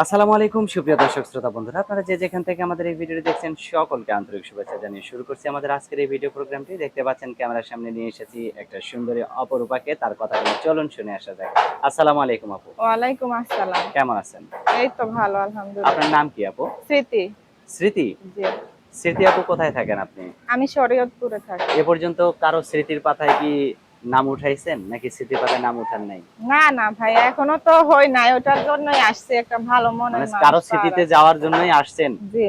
আসসালামু আলাইকুম সুপ্রিয় দর্শক শ্রোতা বন্ধুরা, আপনারা যে যেখান থেকে আমাদের এই ভিডিওটি দেখছেন সকলকে আন্তরিক শুভেচ্ছা জানিয়ে শুরু করছি আমাদের আজকের এই ভিডিও প্রোগ্রামটি। দেখতে পাচ্ছেন ক্যামেরার সামনে নিয়ে এসেছি একটা সুন্দরী অপরূপাকে, তার কথাগুলো চলুন শুনে আসা যাক। আসসালামু আলাইকুম আপু। ওয়ালাইকুম আসসালাম। কেমন আছেন? এই তো ভালো আলহামদুলিল্লাহ। আপনার নাম কি আপু? স্মৃতি। স্মৃতি। জি। স্মৃতি আপু কোথায় থাকেন আপনি? আমি শরীয়তপুরে থাকি। এ পর্যন্ত কারো স্মৃতির পাতায় কি নাম উঠাইছেন নাকি স্মৃতির পাতায় নাম উঠান নাই? না, না ভাই এখনো তো হই নাই। ওটার জন্যই আসছি একটা ভালো মানে মনের মানুষ কারো পাওয়ার স্মৃতিতে আশা। যাওয়ার জন্যই আসছেন? জি।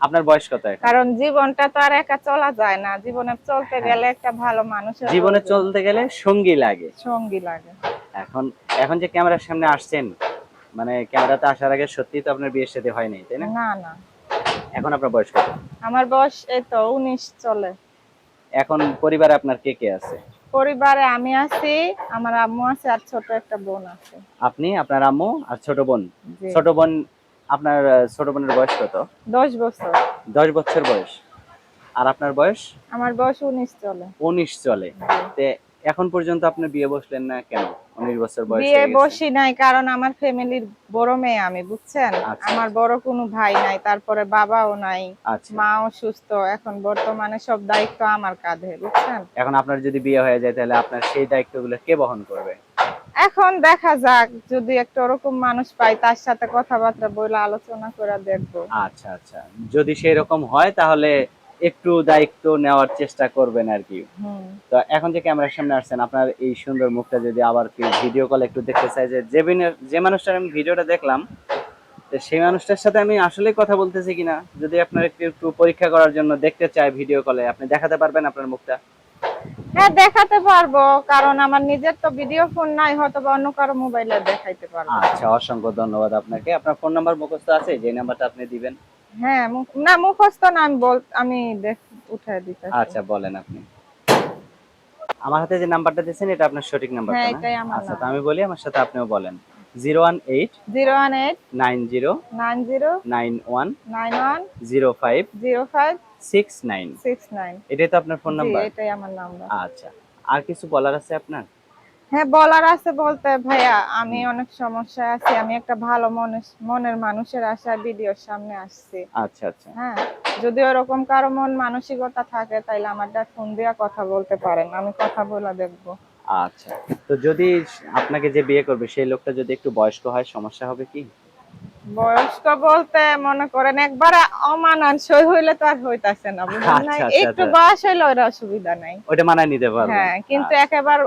আপনার বয়স কত এখন? কারণ জীবনটা তো আর একা চলা যায় না। জীবনে চলতে হ্যাঁ, গেলে একটা ভালো মানুষের জীবনে প্রয়োজন। চলতে গেলে সঙ্গী লাগে। সঙ্গী লাগে। এখন এখন যে ক্যামেরার সামনে আসছেন, মানে ক্যামেরাতে আসার আগে সত্যিই তো আপনার বিয়ের শাদী হয় নাই, তাই না? না, না। এখন আপনার বয়স কত? আমার বয়স এই তো 19 চলে। এখন পরিবারে আপনার কে কে আছে? পরিবারে আমি আছি, আমার আম্মু আছে আর ছোট একটা বোন আছে। আপনি, আপনার আম্মু আর ছোট বোন। জি। ছোট বোন, আপনার ছোট বোনের বয়স কত? 10 বছর। 10 বছর বয়স। আর আপনার বয়স? আমার বয়স 19 চলে। 19 চলে। জি। তে এখন পর্যন্ত আপনি বিয়ে বসলেন না কেন? 19 বছর বয়স বিয়ে হয়ে গেছে। বসি নাই কারণ আমার ফ্যামিলির বড় মেয়ে আমি, বুঝছেন? আচ্ছা, আমার আচ্ছা, বড় কোনো ভাই নাই, তারপরে বাবাও নাই, আচ্ছা। মাও সুস্থ। এখন বর্তমানে সব দায়িত্ব আমার কাঁধে, বুঝছেন? এখন আপনার যদি বিয়ে হয়ে যায় তাহলে আপনার সেই দায়িত্বগুলো কে বহন করবে? এখন দেখা যাক, যদি একটা ওরকম মানুষ পাই তার সাথে কথাবার্তা বলে আলোচনা করে দেখবো। আচ্ছা, আচ্ছা। যদি সেরকম হয় তাহলে একটু দায়িত্ব নেওয়ার চেষ্টা করবেন আরকি। হুম। তো এখন যে ক্যামেরার সামনে আসছেন, আপনার এই সুন্দর মুখটা যদি আবার কেউ ভিডিও কলে একটু দেখতে চায়, যে মানুষটার আমি ভিডিওটা দেখলাম, তো সেই মানুষটার সাথে আমি আসলেই কথা বলতেছি কিনা, যদি আপনার একটু পরীক্ষা করার জন্য দেখতে চায় ভিডিও কলে, আপনি দেখাতে পারবেন আপনার মুখটা? হ্যাঁ, দেখাতে পারবো, কারণ আমার নিজের তো ভিডিও ফোন নাই, হয়তো বা অন্য কারো মোবাইলে দেখাইতে পারবো। আচ্ছা, অসংখ্য ধন্যবাদ আপনাকে। আপনার ফোন নাম্বার মুখস্থ আছে? যে নাম্বারটা আপনি দিবেন? হ্যাঁ, না মুখস্থ না, আমি উঠায় দিতেছি। আচ্ছা, বলেন আপনি। আমার হাতে যে নাম্বারটা দিয়েছেন এটা আপনার সঠিক নাম্বার হ্যাঁ, তো না? এটাই আমার আচ্ছা, তো নাম্বার। আমি বলি, আমার সাথে আপনিও বলেন। 018 018 90 90 91 91 05 05 69। 69। এটাই তো আপনার ফোন জি, নাম্বার? এটাই আমার নাম্বার। আচ্ছা। আর কিছু বলার আছে আপনার? হ্যাঁ, বলার আছে বলতে ভাইয়া, আমি হুম। অনেক সমস্যায় আছি। আমি একটা ভালো মনের মানুষের আশায় ভিডিওর সামনে আসছি। আচ্ছা, আচ্ছা। হ্যাঁ, যদি ওরকম কারো মন মানসিকতা থাকে তাইলে আমারটা ফোন দিয়া কথা বলতে পারেন। আমি কথা বলে দেখবো। আচ্ছা। তো যদি আপনাকে যে বিয়ে করবে সেই লোকটা যদি একটু বয়স্ক হয় সমস্যা হবে কি? বয়স্ক বলতে মনে করেন একবারে অমানানসই হইলে তো আর হইতাছে না, বুঝেন নাই? আচ্ছা, আচ্ছা, একটু আচ্ছা। বয়স হইলে ওর অসুবিধা নাই। ওইটা মানায় নিতে পারবেন। হ্যাঁ, কিন্তু আচ্ছা। একেবারে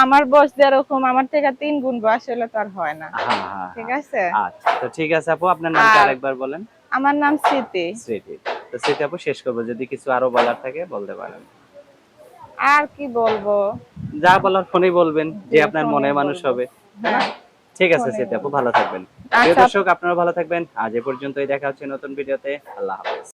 আমার বয়স যেরকম, আমার থেকে ৩ গুণ বয়স হলে তো আর হয় না। হ্যাঁ, হ্যাঁ, ঠিক হ্যাঁ। আছে? আচ্ছা। তো ঠিক আছে আপু, আপনার নামটা আর আরেকবার বলেন। আমার নাম স্মৃতি। স্মৃতি। তো স্মৃতি আপু, শেষ করব। যদি কিছু আরো বলার থাকে বলতে পারেন। আর কি বলবো? যা বলার ফোনেই বলবেন, যে জি, আপনার ফোনেই মনের মানুষ বলবো। হবে। তাই না? হ্যাঁ, ঠিক আছে ফোনেই স্মৃতি আপু, বলবো। ভালো থাকবেন। প্রিয় আচ্ছা। দর্শক, আপনারাও ভালো থাকবেন। আজ এ পর্যন্তই, দেখা হচ্ছে নতুন ভিডিওতে। আল্লাহ হাফেজ।